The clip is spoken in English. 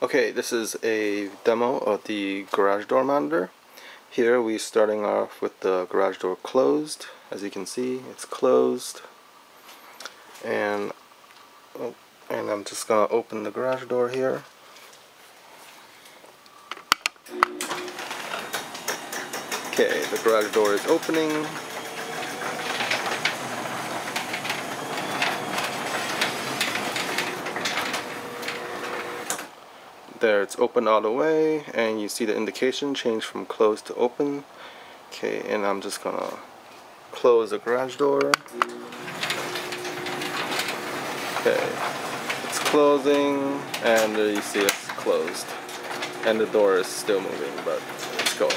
Okay, this is a demo of the garage door monitor. Here we're starting off with the garage door closed. As you can see, it's closed. And I'm just gonna open the garage door here. Okay, the garage door is opening. There, it's open all the way, and you see the indication change from closed to open. Okay, and I'm just gonna close the garage door. Okay, it's closing, and there you see it's closed. And the door is still moving, but it's going.